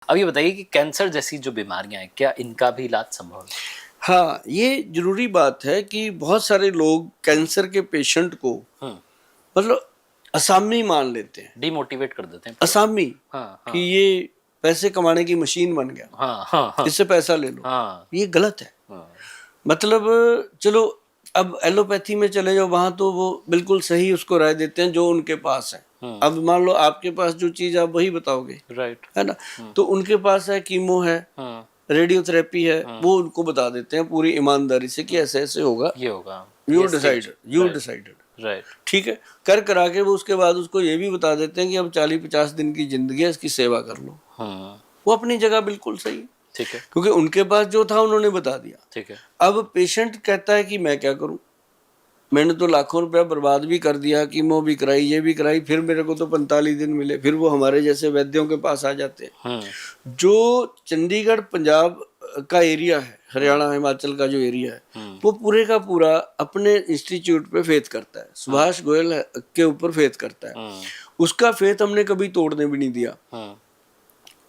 अब ये बताइए कि कैंसर जैसी जो बीमारियां हैं, क्या इनका भी इलाज संभव है? हाँ, ये जरूरी बात है कि बहुत सारे लोग कैंसर के पेशेंट को मतलब असामी मान लेते हैं, डिमोटिवेट कर देते हैं। असामी, हाँ, कि ये पैसे कमाने की मशीन बन गया, हाँ, हाँ, हाँ, इससे पैसा ले लो। हाँ, ये गलत है। हाँ, मतलब चलो, अब एलोपैथी में चले जाओ, वहां तो वो बिल्कुल सही उसको राय देते हैं जो उनके पास है। अब मान लो आपके पास जो चीज आप वही बताओगे, राइट, है ना। तो उनके पास है कीमो है, रेडियोथेरेपी है, वो उनको बता देते हैं पूरी ईमानदारी से कि ऐसे ऐसे होगा, ये होगा, यू ये stage, decided, you right, decided, right, ठीक है। कर करा के वो उसके बाद उसको ये भी बता देते हैं कि अब 40-50 दिन की जिंदगी है, इसकी सेवा कर लो। वो अपनी जगह बिल्कुल सही है, ठीक है, क्योंकि उनके पास जो था उन्होंने बता दिया। ठीक है, अब पेशेंट कहता है कि मैं क्या करूं, मैंने तो लाखों रुपया बर्बाद भी कर दिया, कीमो भी कराई, ये भी कराई, फिर मेरे को तो 45 दिन मिले। फिर वो हमारे जैसे वैद्यों के पास आ जाते हैं। जो चंडीगढ़ पंजाब का एरिया है, हरियाणा हिमाचल का जो एरिया है, वो पूरे का पूरा अपने इंस्टीट्यूट पे फेथ करता है, सुभाष गोयल के ऊपर फेथ करता है। उसका फेथ हमने कभी तोड़ने भी नहीं दिया।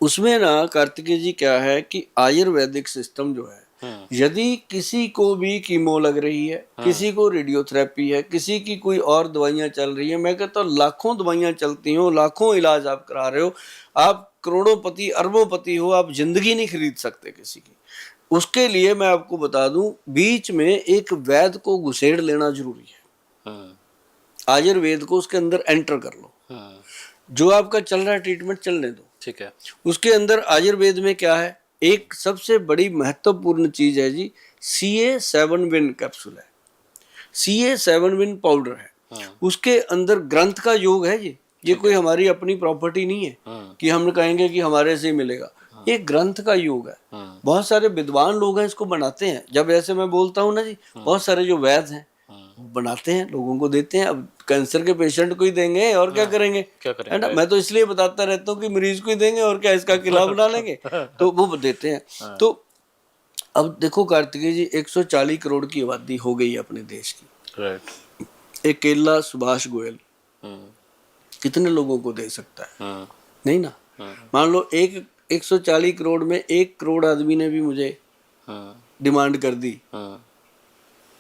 उसमें ना कार्तिकेय जी क्या है कि आयुर्वेदिक सिस्टम जो है, यदि किसी को भी कीमो लग रही है, किसी को रेडियोथेरेपी है, किसी की कोई और दवाइयां चल रही है, मैं कहता हूँ लाखों दवाइयां चलती हो, लाखों इलाज आप करा रहे हो, आप करोड़ोंपति अरबोंपति हो, आप जिंदगी नहीं खरीद सकते किसी की। उसके लिए मैं आपको बता दूं, बीच में एक वैद्य को घुसेड़ लेना जरूरी है। आयुर्वेद को उसके अंदर एंटर कर लो। जो आपका चल रहा है ट्रीटमेंट चलने दो, ठीक है। उसके अंदर आयुर्वेद में क्या है, एक सबसे बड़ी महत्वपूर्ण चीज है जी, CA7 विन कैप्सूल है, CA7 विन पाउडर है। उसके अंदर ग्रंथ का योग है जी, ये कोई हमारी अपनी प्रॉपर्टी नहीं है कि हम कहेंगे कि हमारे से ही मिलेगा। ये ग्रंथ का योग है। बहुत सारे विद्वान लोग हैं इसको बनाते हैं। जब ऐसे मैं बोलता हूँ ना जी, बहुत सारे जो वैद्य हैं बनाते हैं, लोगों को देते हैं। अब कैंसर के पेशेंट को ही देंगे और क्या करेंगे, है ना। मैं तो इसलिए बताता रहता हूँ कि मरीज को ही देंगे और क्या इसका किला बना लेंगे, तो वो देते हैं। तो अब देखो कार्तिकेय जी, 140 करोड़ की आबादी हो गई है अपने देश की। राइट। एक केला सुभाष गोयल कितने लोगों को दे सकता है? नहीं ना। मान लो 140 करोड़ में 1 करोड़ आदमी ने भी मुझे डिमांड कर दी,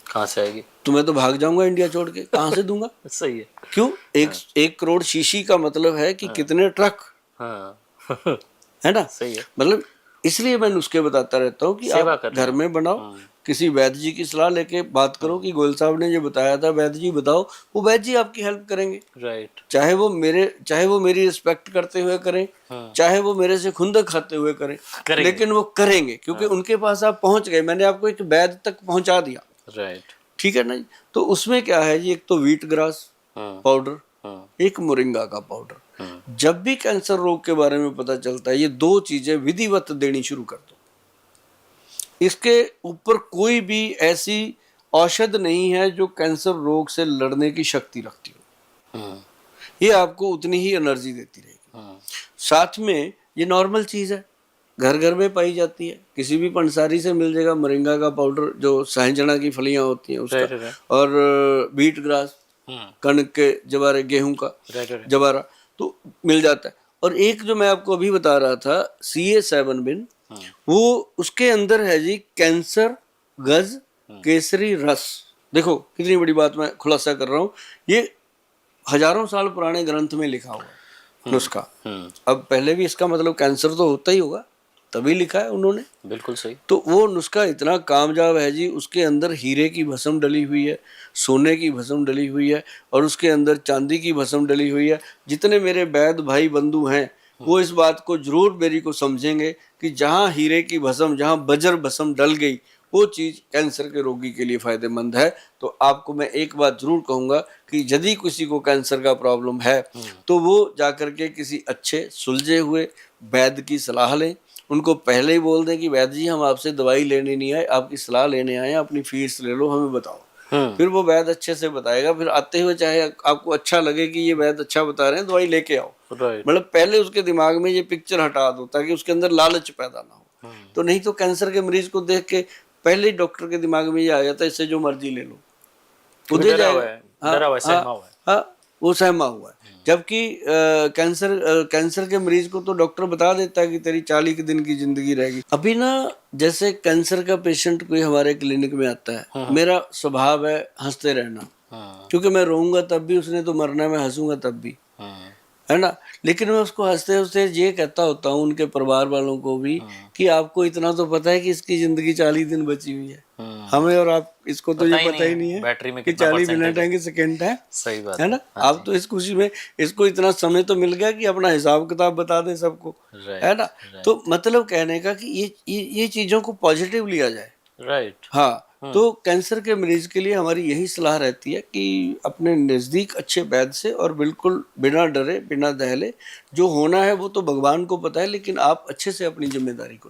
कहाँ से आएगी? तो मैं तो भाग जाऊंगा इंडिया छोड़ के, कहाँ से दूंगा? सही है। क्यों? एक करोड़ शीशी का मतलब है कि कितने ट्रक, है ना। सही है। मतलब इसलिए मैं नुस्खे बताता रहता हूँ कि आप घर में बनाओ, किसी वैद्य जी की सलाह लेके बात करो कि गोयल साहब ने जो बताया था वैद्य जी बताओ, वो वैद्य जी आपकी हेल्प करेंगे। राइट। चाहे वो मेरी रिस्पेक्ट करते हुए करें, चाहे वो मेरे से खुंदक खाते हुए करें, लेकिन वो करेंगे, क्योंकि उनके पास आप पहुंच गए, मैंने आपको एक वैद्य तक पहुंचा दिया। राइट, ठीक है ना जी। तो उसमें क्या है जी, एक तो व्हीट ग्रास पाउडर, एक मोरिंगा का पाउडर। जब भी कैंसर रोग के बारे में पता चलता है, ये दो चीजें विधिवत देनी शुरू कर दो। इसके ऊपर कोई भी ऐसी औषध नहीं है जो कैंसर रोग से लड़ने की शक्ति रखती हो। ये आपको उतनी ही एनर्जी देती रहेगी। साथ में ये नॉर्मल चीज है, घर घर में पाई जाती है, किसी भी पंसारी से मिल जाएगा मोरिंगा का पाउडर, जो सहजना की फलियां होती हैं उसका, और व्हीट ग्रास, कणक के जवारे, गेहूं का जवारा, तो मिल जाता है। और एक जो मैं आपको अभी बता रहा था, CA7 विन, वो उसके अंदर है जी कैंसर गज केसरी रस। देखो कितनी बड़ी बात मैं खुलासा कर रहा हूँ, ये हजारों साल पुराने ग्रंथ में लिखा हुआ है नुस्खा। अब पहले भी इसका मतलब कैंसर तो होता ही होगा, तभी लिखा है उन्होंने। बिल्कुल सही। तो वो नुस्खा इतना कामयाब है जी, उसके अंदर हीरे की भस्म डली हुई है, सोने की भस्म डली हुई है, और उसके अंदर चांदी की भस्म डली हुई है। जितने मेरे वैद्य भाई बंधु हैं वो इस बात को जरूर मेरी को समझेंगे कि जहाँ हीरे की भस्म, जहाँ बजर भस्म डल गई, वो चीज कैंसर के रोगी के लिए फायदेमंद है। तो आपको मैं एक बात जरूर कहूंगा कि यदि किसी को कैंसर का प्रॉब्लम है तो वो जाकर के किसी अच्छे सुलझे हुए वैद्य की सलाह लें। उनको पहले ही बोल दें कि वैद्य जी हम आपसे दवाई लेने नहीं आए, आपकी सलाह लेने आए हैं, अपनी फीस ले लो, हमें बताओ। फिर वो वैद्य अच्छे से बताएगा। फिर आते हुए चाहे आपको अच्छा लगे कि ये वैद्य अच्छा बता रहे हैं, दवाई लेके आओ। मतलब पहले उसके दिमाग में ये पिक्चर हटा दो ताकि उसके अंदर लालच पैदा ना हो। तो नहीं तो कैंसर के मरीज को देख के पहले ही डॉक्टर के दिमाग में ये आ जाता है, इससे जो मर्जी ले लो, वो दे जाएगा। हाँ, वो सहमा हुआ है। जबकि कैंसर के मरीज को तो डॉक्टर बता देता है कि तेरी 40 दिन की जिंदगी रहेगी। अभी ना जैसे कैंसर का पेशेंट कोई हमारे क्लिनिक में आता है, मेरा स्वभाव है हंसते रहना, क्योंकि मैं रोऊंगा तब भी, उसने तो मरना है, मैं हंसूंगा तब भी, है ना। लेकिन मैं उसको हंसते हंसते ये कहता होता हूँ उनके परिवार वालों को भी कि आपको इतना तो पता है कि इसकी जिंदगी 40 दिन बची हुई है, हमें और आप इसको तो ये पता ही नहीं है बैटरी में कि 40 मिनट है कि सेकंड है। सही बात है ना। आप तो इस खुशी में, इसको इतना समय तो मिल गया कि अपना हिसाब किताब बता दे सबको, है ना। तो मतलब कहने का कि ये चीजों को पॉजिटिव लिया जाए। राइट। हाँ, तो कैंसर के मरीज के लिए हमारी यही सलाह रहती है कि अपने नज़दीक अच्छे वैद्य से, और बिल्कुल बिना डरे बिना दहले, जो होना है वो तो भगवान को पता है, लेकिन आप अच्छे से अपनी जिम्मेदारी को निभाएं।